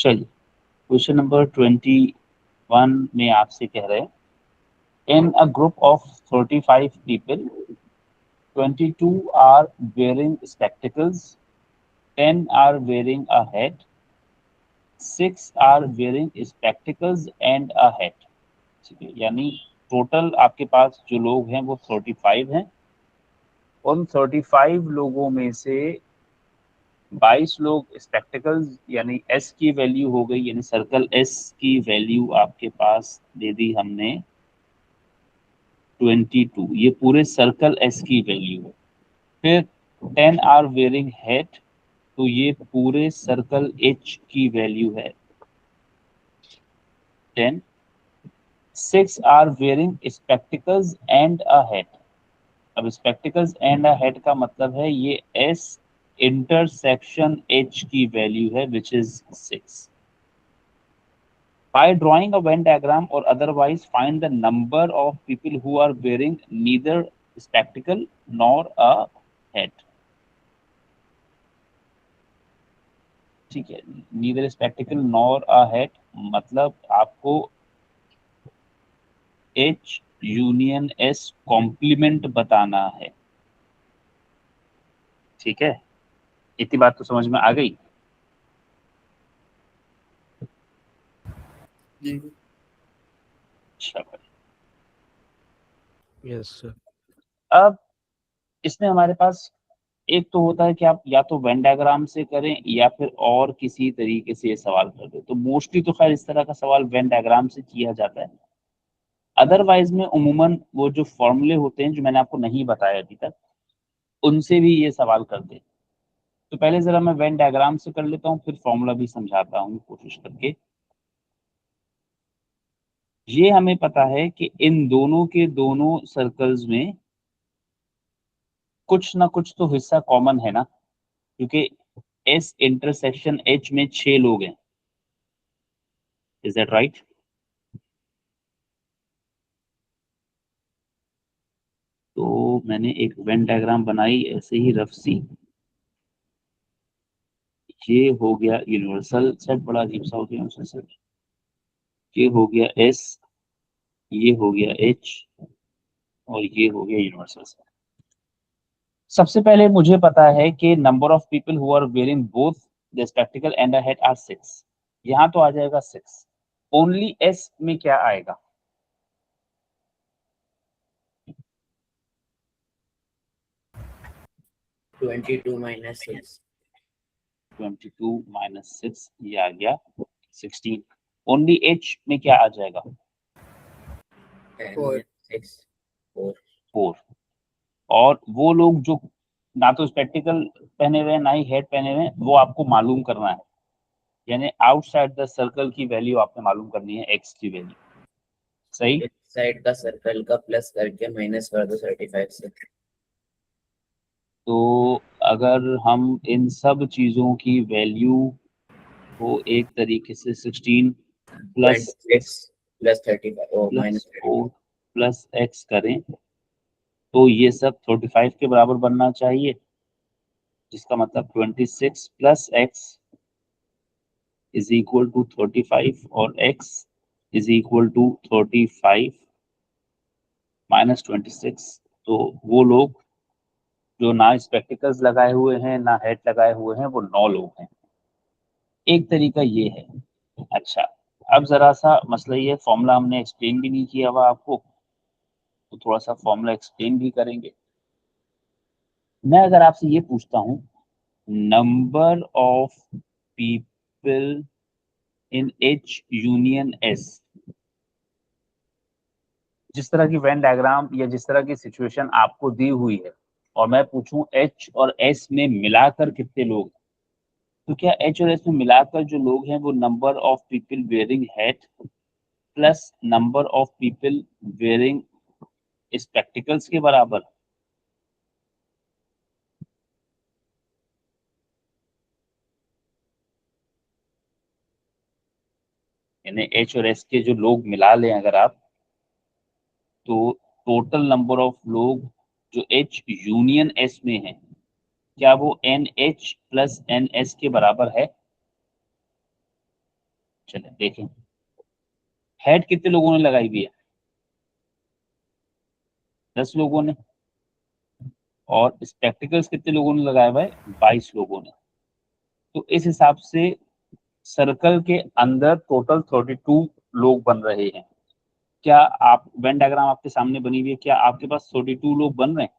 चलिए, question number 21 में आपसे कह रहे हैं in a group of 35 people 22 are wearing spectacles, 10 are wearing a hat, 6 are wearing spectacles and a hat. ठीक है, यानी टोटल आपके पास जो लोग हैं वो 35 हैं। उन 35 लोगों में से 22 लोग स्पेक्टिकल्स यानी एस की वैल्यू हो गई, यानी सर्कल एस की वैल्यू आपके पास दे दी हमने 22, ये पूरे सर्कल एस की वैल्यू है। फिर 10 आर वेयरिंग हेड, तो ये पूरे सर्कल एच की वैल्यू है 10। 6 are wearing spectacles and a hat. अब स्पेक्टिकल्स एंड अ हेड का मतलब है ये एस इंटरसेक्शन एच की वैल्यू है which is 6। By drawing a Venn diagram or otherwise find the number of people who are wearing neither spectacle nor a head। ठीक है, neither spectacle nor a head मतलब आपको H union S complement बताना है। ठीक है, इतनी बात तो समझ में आ गई। अच्छा भाई, यस सर। अब इसमें हमारे पास एक तो होता है कि आप या तो वेन डायग्राम से करें या फिर और किसी तरीके से ये सवाल कर दे। तो मोस्टली तो खैर इस तरह का सवाल वेन डायग्राम से किया जाता है। अदरवाइज में उमूमन वो जो फॉर्मूले होते हैं जो मैंने आपको नहीं बताया अभी तक, उनसे भी ये सवाल कर दे। तो पहले जरा मैं वेन डायग्राम से कर लेता हूँ, फिर फॉर्मूला भी समझाता हूँ कोशिश करके। ये हमें पता है कि इन दोनों के दोनों सर्कल्स में कुछ ना कुछ तो हिस्सा कॉमन है ना, क्योंकि एस इंटरसेक्शन एच में 6 लोग हैं। Is that right? तो मैंने एक वेन डायग्राम बनाई ऐसे ही रफ सी। ये हो गया यूनिवर्सल सेट, बड़ा अजीब सा हो गया यूनिवर्सल सेट। ये हो गया एस, ये हो गया एच, और ये हो गया यूनिवर्सल सेट। सबसे पहले मुझे पता है कि number of people who are wearing both the spectacle and a hat are 6। यहाँ तो आ जाएगा 6। ओनली एस में क्या आएगा? 22 minus 6 22 माइनस 6, ये आ गया 16। ओनली एच में क्या आ जाएगा? 10 4 6 4 4। और वो लोग जो ना तो स्पेक्टिकल पहने हुए हैं ना ही हेड पहने हुए हैं, वो आपको मालूम करना है। यानी आउटसाइड द सर्कल की वैल्यू आपने मालूम करनी है, एक्स की वैल्यू। सही? इस साइड का सर्कल का प्लस करके माइनस कर दो 35 से। तो अगर हम इन सब चीजों की वैल्यू को एक तरीके से 16 plus 26 plus 35 O plus minus O 35 plus X करें, तो ये सब 35 के बराबर बनना चाहिए, जिसका मतलब 26 plus x is equal to 35 और x is equal to 35 minus 26। तो वो लोग जो ना स्पेक्टिकल्स लगाए हुए हैं ना हेड लगाए हुए हैं, वो 9 लोग हैं। एक तरीका ये है। अच्छा, अब जरा सा मसला ये, फॉर्मूला हमने एक्सप्लेन भी नहीं किया हुआ आपको, तो थोड़ा सा फॉर्मूला एक्सप्लेन भी करेंगे। मैं अगर आपसे ये पूछता हूँ number of people in H union S, जिस तरह की वेन डायग्राम या जिस तरह की सिचुएशन आपको दी हुई है, और मैं पूछूं एच और एस में मिलाकर कितने लोग हैं, तो क्या एच और एस में मिलाकर जो लोग हैं वो number of people wearing head plus number of people wearing spectacles के बराबर? यानी एच और एस के जो लोग मिला लें अगर आप, तो टोटल नंबर ऑफ लोग जो एच यूनियन एस में है, क्या वो n H plus n S के बराबर है? चले देखें, हेड कितने लोगों ने लगाई हुई है? 10 लोगों ने। और स्पेक्टिकल्स कितने लोगों ने लगाया हुआ है? 22 लोगों ने। तो इस हिसाब से सर्कल के अंदर टोटल 32 लोग बन रहे हैं। क्या आप वेन डायग्राम आपके सामने बनी हुई है, क्या आपके पास 32 लोग बन रहे हैं?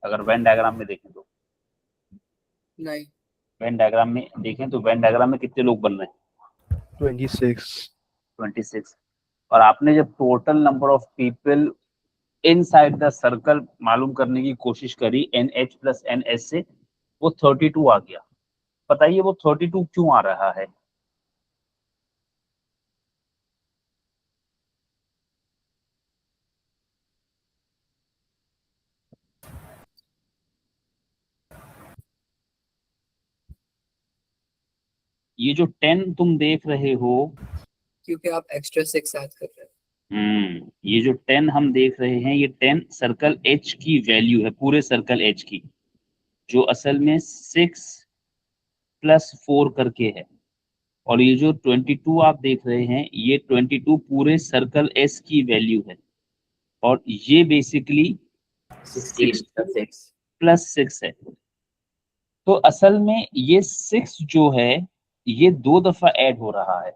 अगर वेन डायग्राम में देखें तो, नहीं, वेन डायग्राम में देखें तो वेन डायग्राम में कितने लोग बन रहे हैं? 26। 26। और आपने जब total number of people inside the circle मालूम करने की कोशिश करी NH प्लस NS से, वो 32 आ गया। बताइए वो 32 क्यों आ रहा है? ये जो 10 तुम देख रहे हो, क्योंकि आप एक्स्ट्रा 6 ऐड कर रहे हैं। ये जो 10 हम देख रहे हैं, ये 10 सर्कल H की वैल्यू है, पूरे सर्कल H की, जो असल में 6 प्लस 4 करके है। और ये जो 22 आप देख रहे हैं, ये 22 पूरे सर्कल S की वैल्यू है। और ये बेसिकली 16 plus 6। प्लस 6 है। तो असल में ये 6 जो है, ये 2 दफा ऐड हो रहा है।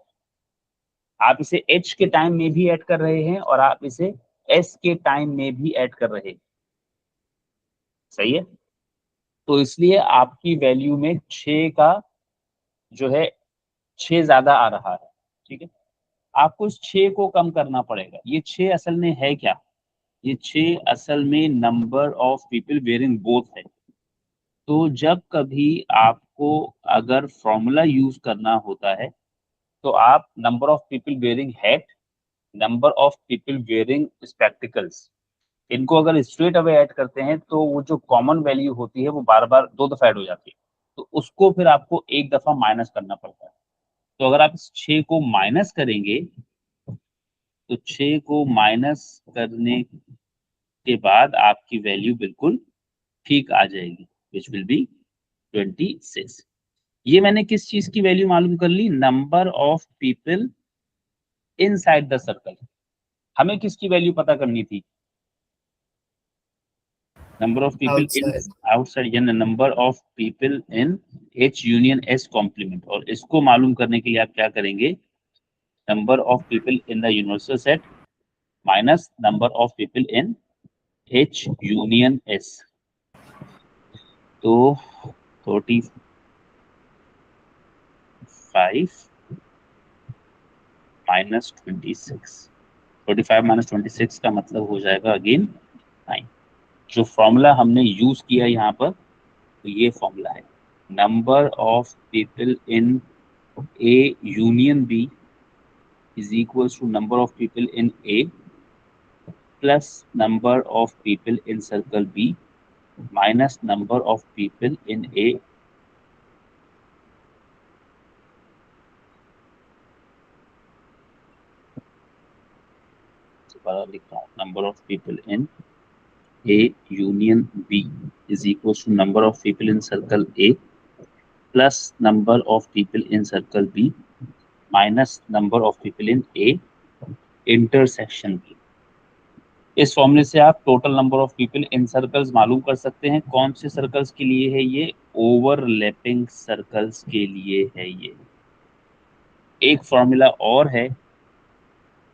आप इसे H के टाइम में भी ऐड कर रहे हैं और आप इसे S के टाइम में भी ऐड कर रहे हैं। सही है? तो इसलिए आपकी वैल्यू में 6 का जो है 6 ज्यादा आ रहा है। ठीक है, आपको इस 6 को कम करना पड़ेगा। ये 6 असल में है क्या? ये 6 असल में number of people wearing both है। तो जब कभी आपको अगर फॉर्मूला यूज करना होता है, तो आप number of people wearing hat, number of people wearing spectacles, इनको अगर स्ट्रेट अवे ऐड करते हैं तो वो जो कॉमन वैल्यू होती है वो बार बार 2 दफा ऐड हो जाती है। तो उसको फिर आपको 1 दफा माइनस करना पड़ता है। तो अगर आप इस 6 को माइनस करेंगे, तो 6 को माइनस करने के बाद आपकी वैल्यू बिल्कुल ठीक आ जाएगी, विच विल बी 26। ये मैंने किस चीज की वैल्यू मालूम कर ली? Number of people inside the circle. हमें किसकी वैल्यू पता करनी थी? Number of people in Outside। Outside, यानी number of people in H union S complement. और इसको मालूम करने के लिए आप क्या करेंगे? Number of people in the universal set minus number of people in H union S। तो 35 माइनस 26, 45 माइनस 26 का मतलब हो जाएगा अगेन 9। जो फॉर्मूला हमने यूज किया यहाँ पर, तो ये फॉर्मूला है, number of people in A union B is equals to number of people in A plus number of people in circle B minus number of people in A लिख रहा हूँ, number of people in A union B is equals to number of people in circle A plus number of people in circle B minus number of people in A intersection B। इस फॉर्मूले से आप total number of people in circles मालूम कर सकते हैं। कौन से सर्कल्स के लिए है ये? ओवरलैपिंग सर्कल्स के लिए है ये। एक फॉर्मूला और है,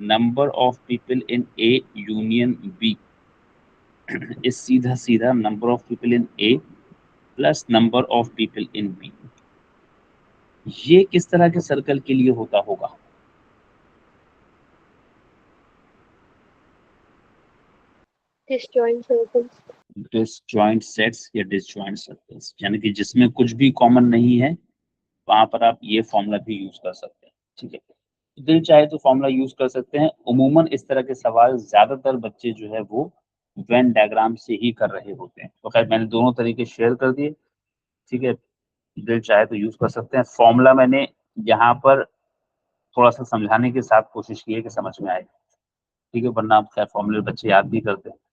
number of people in A union B is सीधा सीधा number of people in A plus number of people in B. ये किस तरह के सर्कल के लिए होता होगा? Disjoint circles. डिसजॉइंट सेट्स या डिसजॉइंट सर्कल्स, यानी कि जिसमें कुछ भी कॉमन नहीं है, वहां पर आप ये फॉर्मूला भी यूज कर सकते हैं। ठीक है, दिल चाहे तो फॉर्मूला यूज कर सकते हैं। उमूमन इस तरह के सवाल ज्यादातर बच्चे जो है वो वेन डायग्राम से ही कर रहे होते हैं। तो खैर मैंने दोनों तरीके शेयर कर दिए। ठीक है, दिल चाहे तो यूज कर सकते हैं। फॉर्मूला मैंने यहाँ पर थोड़ा सा समझाने के साथ कोशिश की है कि समझ में आए। ठीक है, वरना आप खैर फॉर्मूले बच्चे याद भी करते हैं।